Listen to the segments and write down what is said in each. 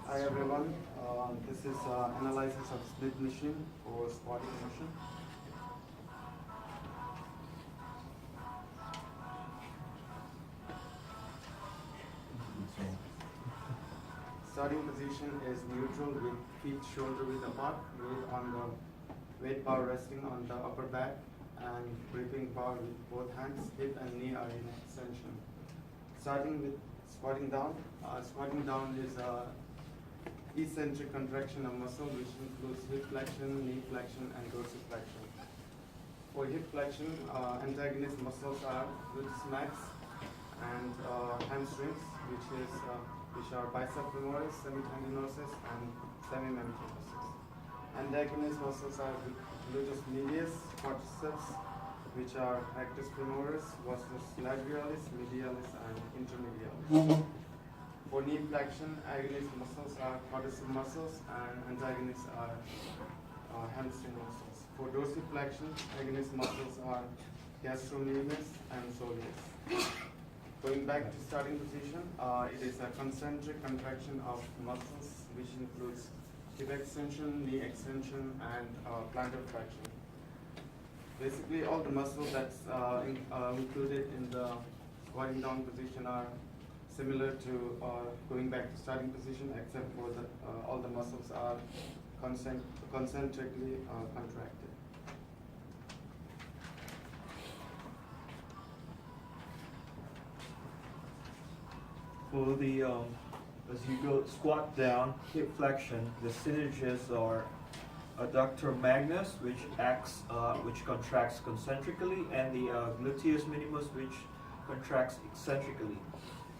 Hi everyone, this is analysis of split machine for squatting motion. Starting position is neutral with feet shoulder width apart, weight bar resting on the upper back and gripping bar with both hands, hip and knee are in extension. Starting with squatting down is eccentric contraction of muscle which includes hip flexion, knee flexion and dorsiflexion. For hip flexion, antagonist muscles are gluteus max and hamstrings, which are bicep femoris, semitendinosus, and semimembranosus. Antagonist muscles are gluteus medius, quadriceps, which are rectus femoris, vastus lateralis, medialis, and intermedialis. For knee flexion, agonist muscles are quadricep muscles, and antagonists are hamstring muscles. For dorsiflexion, agonist muscles are gastrocnemius and soleus. Going back to starting position, it is a concentric contraction of muscles which includes hip extension, knee extension, and plantar flexion. Basically, all the muscles that's included in the squatting down position are similar to going back to starting position, except for all the muscles are concentrically contracted. For the as you go squat down, hip flexion, the synergists are adductor magnus, which contracts concentrically, and the gluteus minimus, which contracts eccentrically.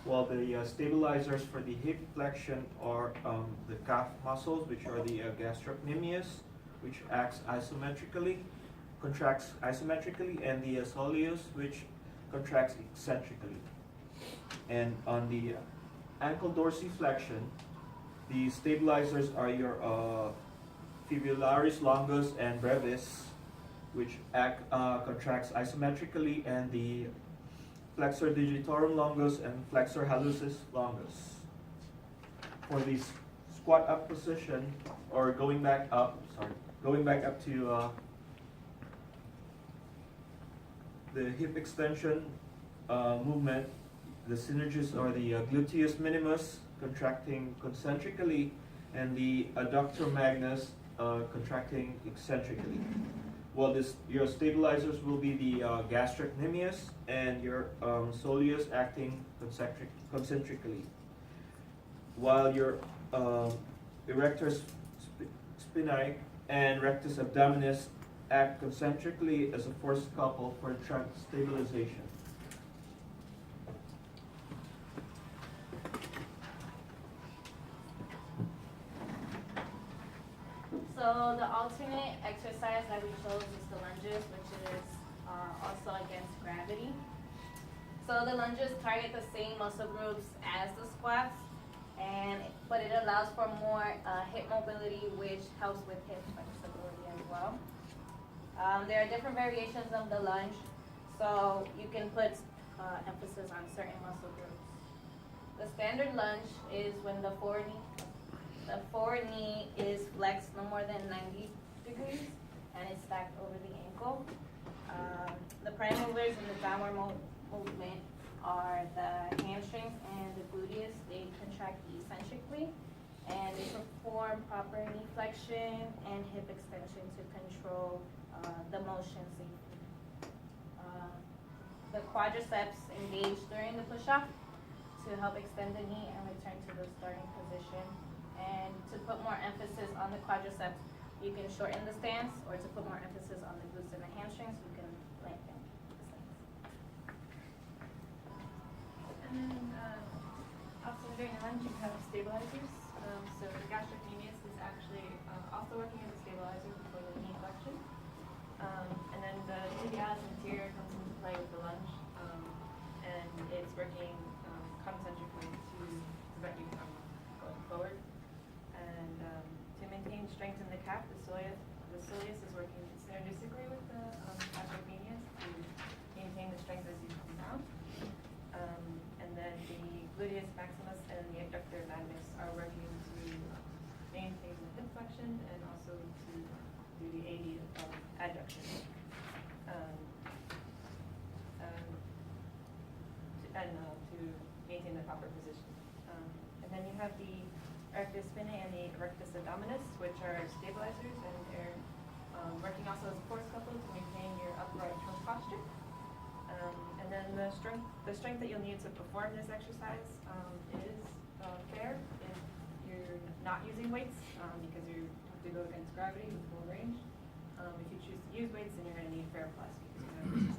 While the stabilizers for the hip flexion are the calf muscles, which are the gastrocnemius, which contracts isometrically, and the soleus, which contracts eccentrically. And on the ankle dorsiflexion, the stabilizers are your fibularis longus and brevis, which contracts isometrically, and the flexor digitorum longus and flexor hallucis longus. For the squat up position, or going back up to the hip extension movement, the synergists are the gluteus minimus contracting concentrically, and the adductor magnus contracting eccentrically. Well, your stabilizers will be the gastrocnemius and your soleus acting concentrically, while your erector spinae and rectus abdominis act concentrically as a forced couple for trunk stabilization. So the alternate exercise that we chose is the lunges, which is also against gravity. So the lunges target the same muscle groups as the squats, but it allows for more hip mobility, which helps with hip flexibility as well. There are different variations of the lunge, so you can put emphasis on certain muscle groups. The standard lunge is when the forward knee is flexed no more than 90 degrees and it's stacked over the ankle. The prime movers in the downward movement are the hamstrings and the gluteus. They contract eccentrically and they perform proper knee flexion and hip extension to control the motion safely. The quadriceps engage during the push-off to help extend the knee and return to the starting position. And to put more emphasis on the quadriceps, you can shorten the stance, or to put more emphasis on the glutes and the hamstrings, you can lengthen the stance. And then also during the lunge, you have stabilizers. So the gastrocnemius is actually also working as a stabilizer for the knee flexion. And then the tibialis anterior comes into play with the lunge, and it's working concentrically to prevent you from going forward. And to maintain strength in the calf, the soleus is working synergistically with the gastrocnemius to maintain the strength as you come down. And then the gluteus maximus and the adductor magnus are working to and also to do the AD of adduction. Um, to maintain the proper position. And then you have the erectus spinae and the erectus abdominis, which are stabilizers, and they're working also as a force couple to maintain your upright trunk posture. And then the strength that you'll need to perform this exercise is fair if you're not using weights, because you have to go against gravity with full range. If you choose to use weights, then you're going to need fair plus because you have resistance.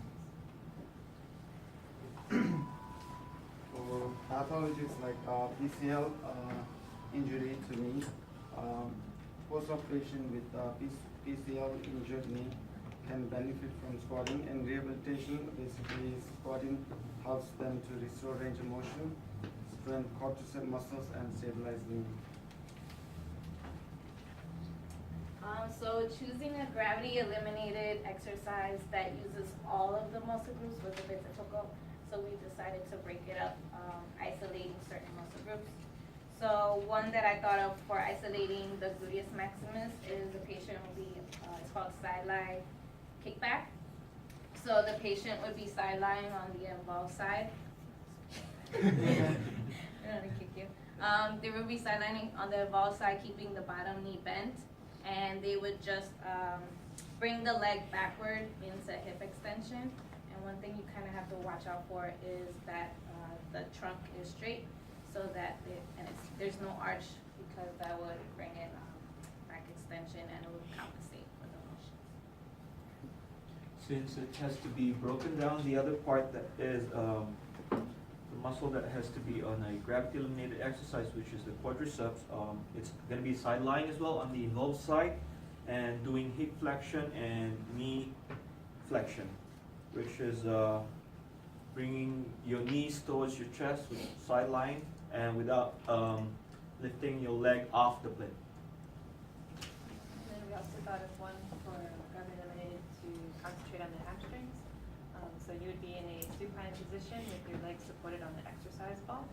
For pathologies like PCL injury to knee, post-operation with PCL injured knee can benefit from squatting, and rehabilitation, basically squatting helps them to restore range of motion, strengthen quadricep muscles, and stabilize the knee. So choosing a gravity eliminated exercise that uses all of the muscle groups was a bit difficult. So we decided to break it up, isolating certain muscle groups. So one that I thought of for isolating the gluteus maximus is the patient will be, it's called sideline kickback. So the patient would be sidelined on the involved side. I'm gonna kick you. They would be sidelining on the involved side, keeping the bottom knee bent, and they would just bring the leg backward into hip extension. And one thing you kind of have to watch out for is that the trunk is straight, so that there's no arch, because that would bring in back extension and it would compensate for the motion. Since it has to be broken down, the other part that is the muscle that has to be on a gravity eliminated exercise, which is the quadriceps, it's going to be side lying as well on the involved side, and doing hip flexion and knee flexion, which is bringing your knees towards your chest with side lying and without lifting your leg off the plate. And then we also thought of one for gravity eliminated to concentrate on the hamstrings. So you would be in a supine position with your legs supported on the exercise ball.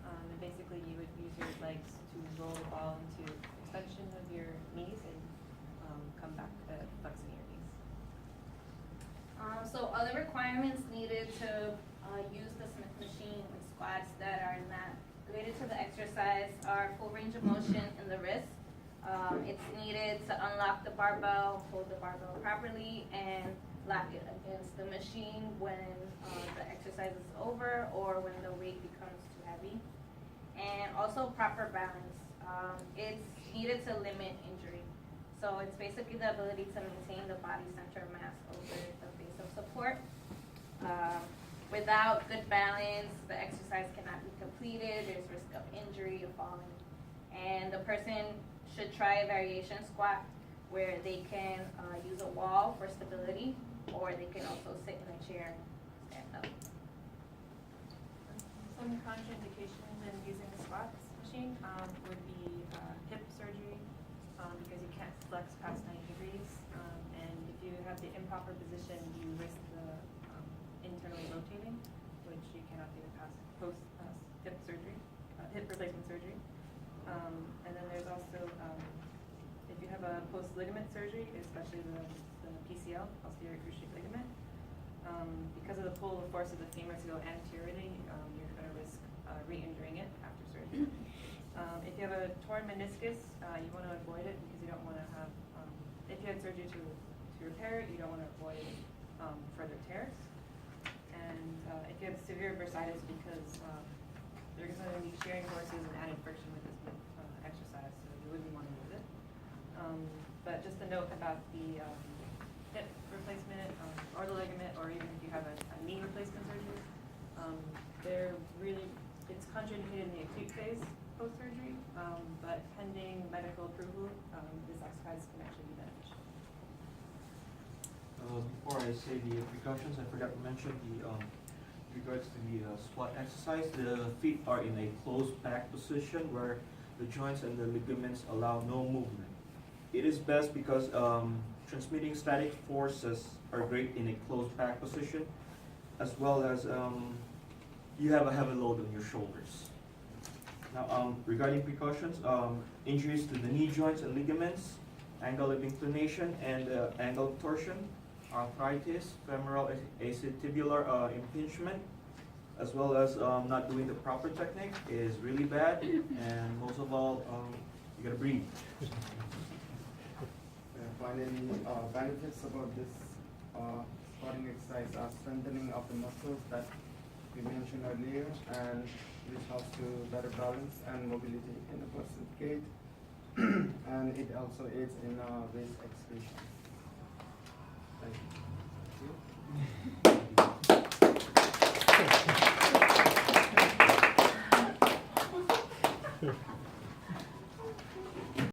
And basically you would use your legs to roll the ball into extension of your knees and come back to flexing your knees. So other requirements needed to use the Smith machine with squats that are not related to the exercise are full range of motion in the wrist. It's needed to unlock the barbell, hold the barbell properly, and lock it against the machine when the exercise is over or when the weight becomes too heavy. And also proper balance. It's needed to limit injury. So it's basically the ability to maintain the body center mass over the base of support. Without good balance, the exercise cannot be completed. There's risk of injury or falling. And the person should try a variation squat where they can use a wall for stability, or they can also sit in a chair and stand up. Some contraindications in using the squats machine would be hip surgery, because you can't flex past 90 degrees. And if you have the improper position, you risk the internally rotating, which you cannot do post hip surgery, hip replacement surgery. And then there's also, if you have a post ligament surgery, especially the PCL, posterior cruciate ligament, because of the pull of force of the femur to go anteriorly, you're going to risk re-injuring it after surgery. If you have a torn meniscus, you want to avoid it because you don't want to have, if you had surgery to repair it, you don't want to avoid further tears. And if you have severe bursitis, because you're going to be sharing forces and added friction with this exercise, so you wouldn't want to use it. But just a note about the hip replacement or the ligament, or even if you have a knee replacement surgery, it's contraindicated in the acute phase post-surgery, but pending medical approval, this exercise can actually be beneficial. Before I say the precautions, I forgot to mention regards to the squat exercise, the feet are in a closed back position where the joints and the ligaments allow no movement. It is best because transmitting static forces are great in a closed back position, as well as you have a heavy load on your shoulders. Now, regarding precautions, injuries to the knee joints and ligaments, angle of inclination and angle of torsion, arthritis, femoral acetibular impingement, as well as not doing the proper technique is really bad, and most of all, you gotta breathe. Finally, benefits about this squatting exercise are strengthening of the muscles that we mentioned earlier, and which helps to better balance and mobility in a person's gait, and it also aids in waist execution. Thank you.